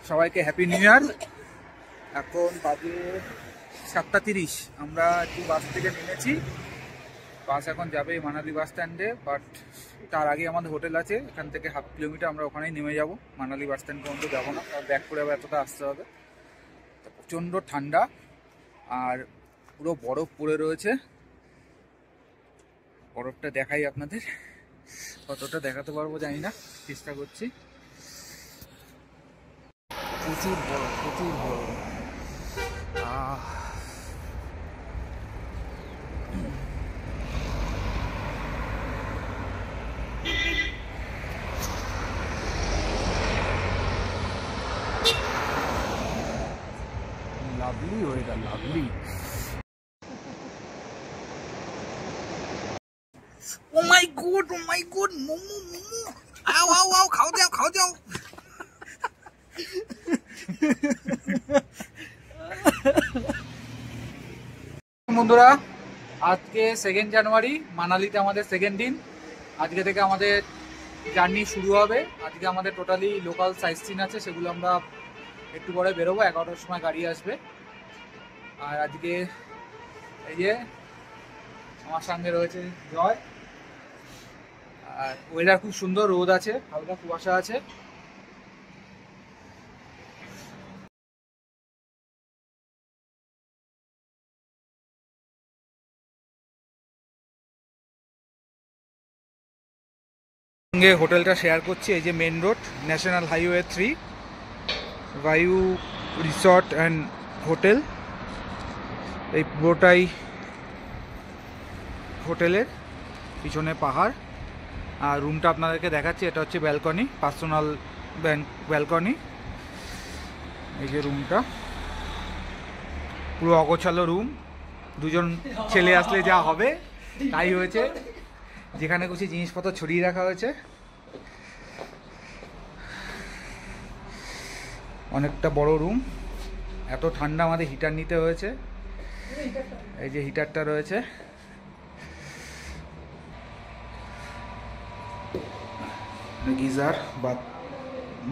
সবাইকে happy new year. এখন বাজে 7:30। আমরা একটু বাস থেকে নেমেছি। বাস এখন যাবে মানালি বাস স্ট্যান্ডে, বাট তার আগে আমাদের হোটেল আছে, এখান থেকে 1/2 কিলোমিটার আমরা ওখানেই নেমে যাব। মানালি বাস স্ট্যান্ড পর্যন্ত যাবো না, কারণ ব্যাক করে আবার এতটা আসতে হবে। প্রচণ্ড ঠান্ডা আর পুরো বরফ পড়ে রয়েছে। বরফটা দেখাই আপনাদের, কতটা দেখাতে পারবো জানি না, চেষ্টা করছি। প্রচুর বরফ, প্রচুর বরফ। Lovely weather, lovely. Oh my god, oh my god, momo momo, আও আও আও, খাও যাও, খাও যাও। বন্ধুরা, আজকে 2 জানুয়ারি, মানালিতে আমাদের সেকেন্ড দিন। আজকে থেকে আমাদের জার্নি শুরু হবে। আজকে আমাদের টোটালি লোকাল সাইট সিন আছে, সেগুলো আমরা একটু পরে বেরোবো। 11টার সময় গাড়ি আসবে। আর আজকে এই যে আমার সঙ্গে রয়েছে জয়। আর ওয়েদার খুব সুন্দর, রোদ আছে, হালকা কুয়াশা আছে। সঙ্গে হোটেলটা শেয়ার করছি। এই যে মেন রোড, ন্যাশনাল হাইওয়ে 3, ভাইউ রিসর্ট অ্যান্ড হোটেল। এই পুরোটাই হোটেলের, পিছনে পাহাড়। আর রুমটা আপনাদেরকে দেখাচ্ছি, এটা হচ্ছে ব্যালকনি, পার্সোনাল ব্যালকনি। এই যে রুমটা, পুরো অগোছালো রুম। দুজন ছেলে আসলে যা হবে তাই হয়েছে, যেখানে কিছু জিনিসপত্র ছড়িয়ে রাখা হয়েছে। অনেকটা বড় রুম। এত ঠান্ডা, আমাদের হিটার নিতে হয়েছে। এই যে হিটারটা রয়েছে। গিজার,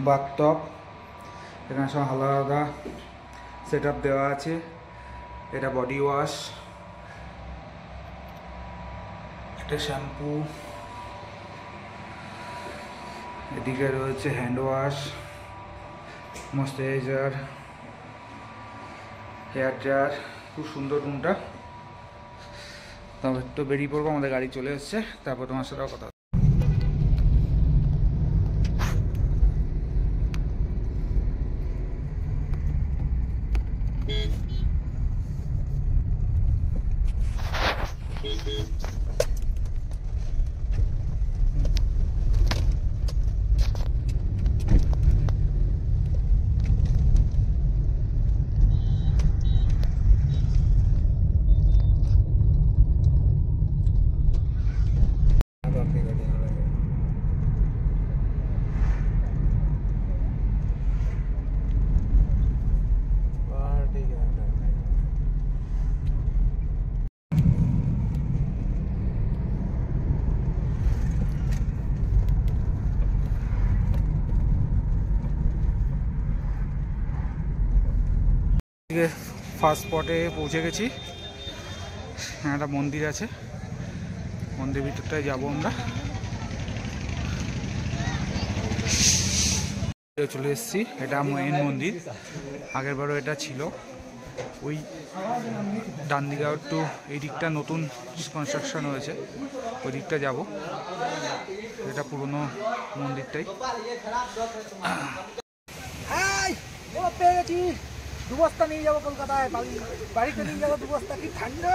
বাথটব, এখানে সব আলাদা আলাদা সেট আপ দেওয়া আছে। এটা বডি ওয়াশ, এটা শ্যাম্পু, এদিকে রয়েছে hand wash, moisturiser, hair dryer. খুব সুন্দর রুমটা। তবে একটু বেরিয়ে পড়বো, আমাদের গাড়ি চলে এসছে, তারপর তোমার সাথেও কথা। ফার্স্ট স্পটে পৌঁছে গেছি। হ্যাঁ, একটা মন্দির আছে, মন্দির ভিতরটায় যাবো আমরা। চলে এসেছি, এটা মেন মন্দির। আগের বারও এটা ছিল। ওই ডান দিকে একটু, এই দিকটা নতুন কনস্ট্রাকশন হয়েছে, ওই দিকটা যাব। এটা পুরনো মন্দিরটাই। দু বস্তা নিয়ে যাবো কলকাতায়, বাড়িতে নিয়ে যাবো 2 বস্তা। কি ঠান্ডা,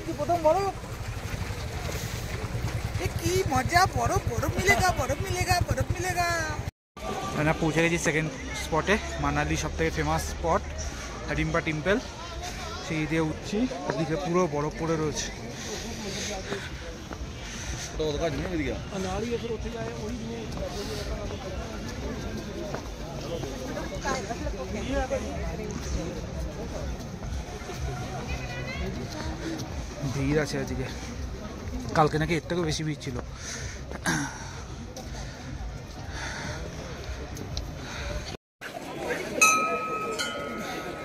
কি প্রথম বরফ, কি মজা। বরফ বরফ মিলেগা, বরফ মিলেগা, বরফ মিলেগা। আমরা পৌঁছে গেছি সেকেন্ড স্পটে, মানালি সব থেকে ফেমাস স্পট হাডিম্বা টেম্পল। সেই দিয়ে উঠছি, এদিকে পুরো বরফ পড়ে রয়েছে। ভিড় আছে আজকে, কালকে নাকি এর থেকেও বেশি ভিড় ছিল।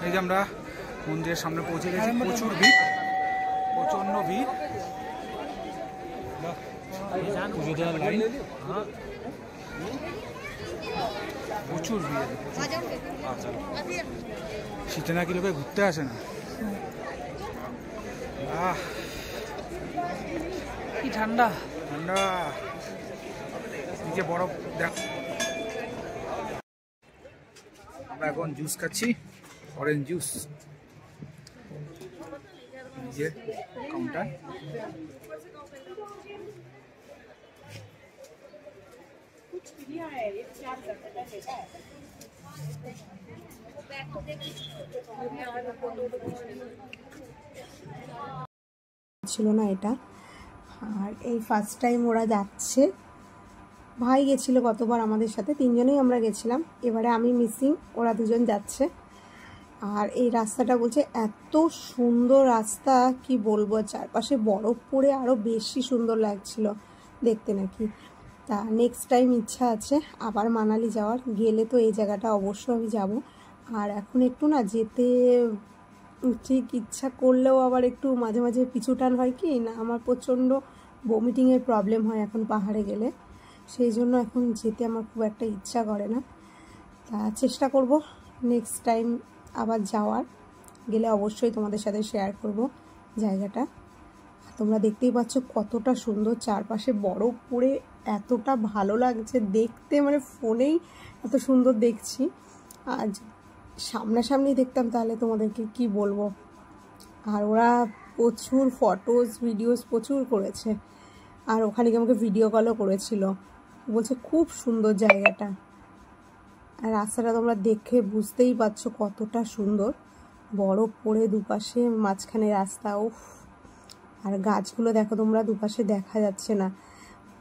এই যে আমরা মন্দিরের সামনে পৌঁছে গেছি, প্রচুর ভিড়, প্রচন্ড ভিড়, পুজো দেওয়ার লাইন, প্রচুর ভিড়। শীতে নাকি লোকে ঘুরতে আসে না। কি ঠান্ডা ঠান্ডা, নিচে বরফ দেখ। আমরা এখন জুস খাচ্ছি, অরেঞ্জ জুস। যে কাউন্টার, ছিল না এটা, আর এই ফার্স্ট টাইম ওরা যাচ্ছে। ভাই গেছিল গতবার আমাদের সাথে, তিনজনেই আমরা গেছিলাম, এবারে আমি মিসিং, ওরা দুজন যাচ্ছে। আর এই রাস্তাটা বলছে এত সুন্দর রাস্তা, কি বলবো, চারপাশে বরফ পড়ে আরও বেশি সুন্দর লাগছিল দেখতে নাকি। তা নেক্সট টাইম ইচ্ছা আছে আবার মানালি যাওয়ার, গেলে তো এই জায়গাটা অবশ্যই আমি যাব। আর এখন একটু না যেতে ঠিক ইচ্ছা করলেও আবার একটু মাঝে মাঝে পিছুটান হয়, কি না আমার প্রচণ্ড বমিটিংয়ের প্রবলেম হয় এখন পাহাড়ে গেলে, সেই জন্য এখন যেতে আমার খুব একটা ইচ্ছা করে না। তা চেষ্টা করব নেক্সট টাইম আবার যাওয়ার, গেলে অবশ্যই তোমাদের সাথে শেয়ার করব জায়গাটা। তোমরা দেখতেই পাচ্ছ কতটা সুন্দর, চারপাশে বরফ পড়ে এতটা ভালো লাগছে দেখতে, মানে ফোনেই এত সুন্দর দেখছি, আজ সামনাসামনি দেখতাম তাহলে তোমাদেরকে কি বলবো। আর ওরা প্রচুর ফটোস ভিডিওস প্রচুর করেছে, আর ওখানে আমাকে ভিডিও কলও করেছিল, বলছে খুব সুন্দর জায়গাটা। আর রাস্তাটা তোমরা দেখে বুঝতেই পারছো কতটা সুন্দর, বরফ পড়ে দুপাশে, মাঝখানে রাস্তা, উফ। আর গাছগুলো দেখো তোমরা, দুপাশে দেখা যাচ্ছে না,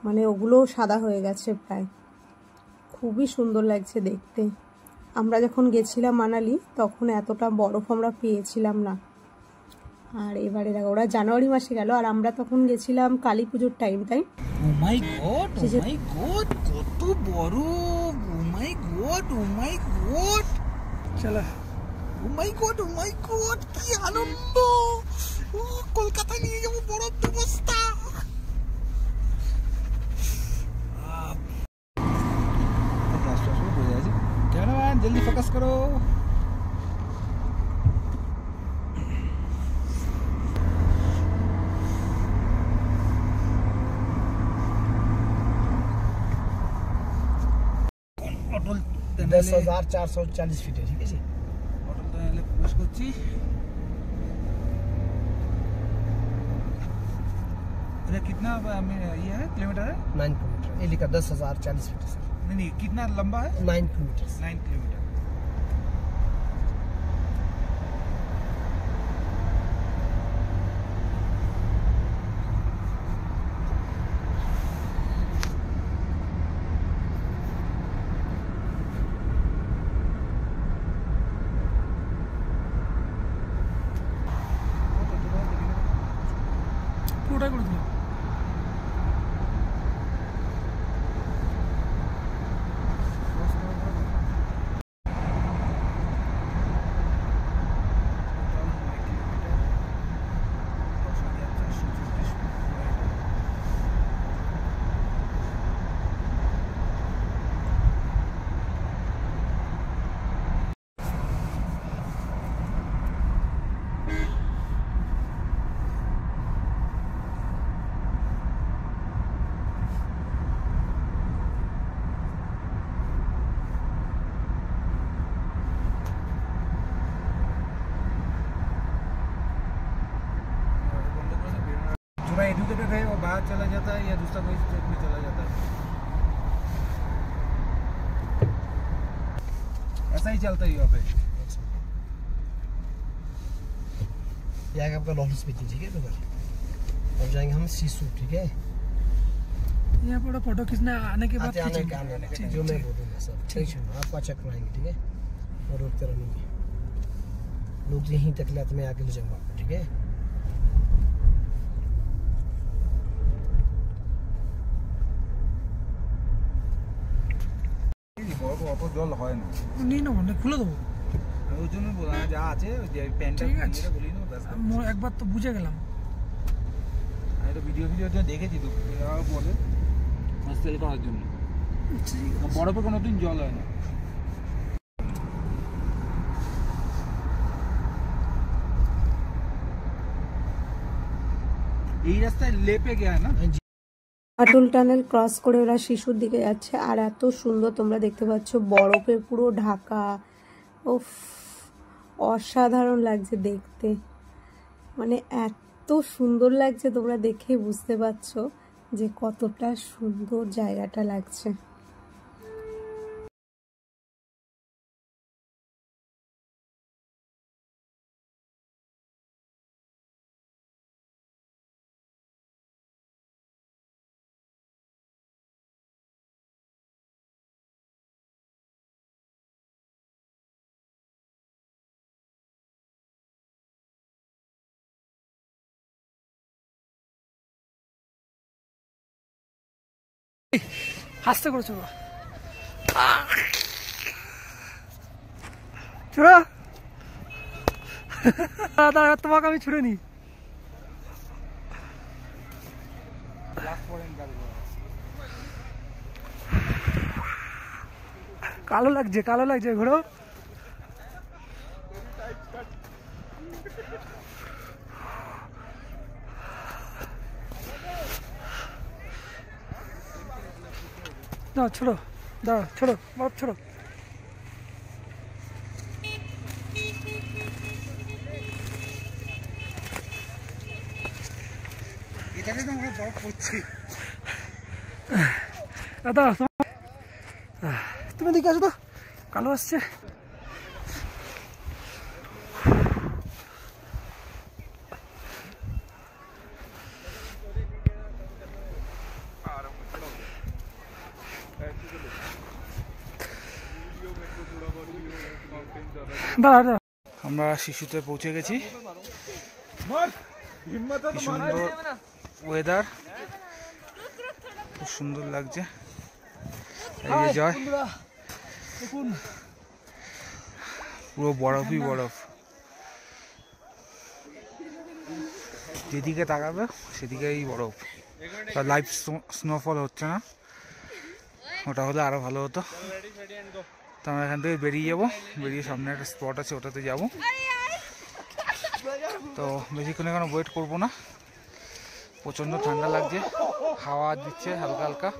মানে ওগুলোও সাদা হয়ে গেছে প্রায়, খুবই সুন্দর লাগছে দেখতে। আমরা যখন গেছিলাম মানালি তখন এতটা বরফ আমরা পেয়েছিলাম না। আর এবারে দেখো ওরা জানুয়ারি মাসে গেল, আর আমরা তখন গেছিলাম কালী পুজোর টাইম। তাই ও my god, oh my god, কত বরফ, ও my god, oh my god, চলো, ও my god, oh my god, কি আনন্দ, ও কলকাতা নিয়ে যাবো বরফ বস্তা। कैमरामैन जल्दी फोकस करो। অটল 10,440 ফিটে, ঠিক আছে। অটল টানেলে প্রবেশ করছি। এটা कितना ये है किलोमीटर है? 9 किलोमीटर, ये लिखा 10,040 फीट है। नहीं, कितना लंबा है? 9 किलोमीटर। 9 किलोमीटर। পুরোটা করে দিলাম। थोड़ा एजुकेटेड है वो बाहर चला जाता है या दूसरा कोई स्टेट में चला जाता है, ऐसा ही चलता है यहाँ पे। ये आगे आपका लॉन्ग स्पीकिंग, ठीक है। अब जाएंगे हम सीसू, ठीक है। यहाँ पर फोटो खींचना आने के बाद आने जो मैं बोलूँगा सब टेंशन आपको अच्छा कराएंगे, ठीक है। और रोकते रहेंगे लोग, यहीं तक ले मैं आगे ले जाऊँगा आपको, ठीक है। অত জল হয় না, নেই না, মানে খুলে দেবো। ওই জন্য বলা যা আছে যে প্যান্টটা বলি না ব্যাস একবার তো বুঝে গেলাম। আমি তো ভিডিও দেখেছি তো বলে সেল করার জন্য। বরফে কোনোদিন জল হয় না। এই রাস্তায় লেপে গেছে না। আটল টানেল ক্রস করে ওরা শিশুর দিকে যাচ্ছে, আর এত সুন্দর তোমরা দেখতে পাচ্ছ, বরফে পুরো ঢাকা। উফ, অসাধারণ লাগছে দেখতে, মানে এত সুন্দর লাগছে, তোমরা দেখেই বুঝতে পারছো যে কতটা সুন্দর জায়গাটা লাগছে। হাসতে করেছো ছুড়া দাদা, তোমাকে আমি ছুড়ে নি। কালো লাগছে, কালো লাগছে, ঘোরো। দাও ছোড়ো, দাও ছোড়ো, বাপ ছোড়ো। এখানে তো আমরা বরফ পড়ছি। দাদা তুমি দেখে আসো তো, কালো আসছে। দাদা আমরা শিশুতে পৌঁছে গেছি। কি সুন্দর ওয়েদার, খুব সুন্দর লাগছে। এই যে জয়, পুরো বরফই বরফ, যেদিকে তাকাবে সেদিকেই বরফ। লাইভ স্নোফল হচ্ছে না, ওটা হলে আরো ভালো হতো। তো আমরা এখান থেকে বেরিয়ে যাবো, বেরিয়ে সামনে একটা স্পট আছে ওটাতে যাব। তো বেশিক্ষণ এখানে ওয়েট করবো না, প্রচণ্ড ঠান্ডা লাগছে, হাওয়া দিচ্ছে হালকা হালকা।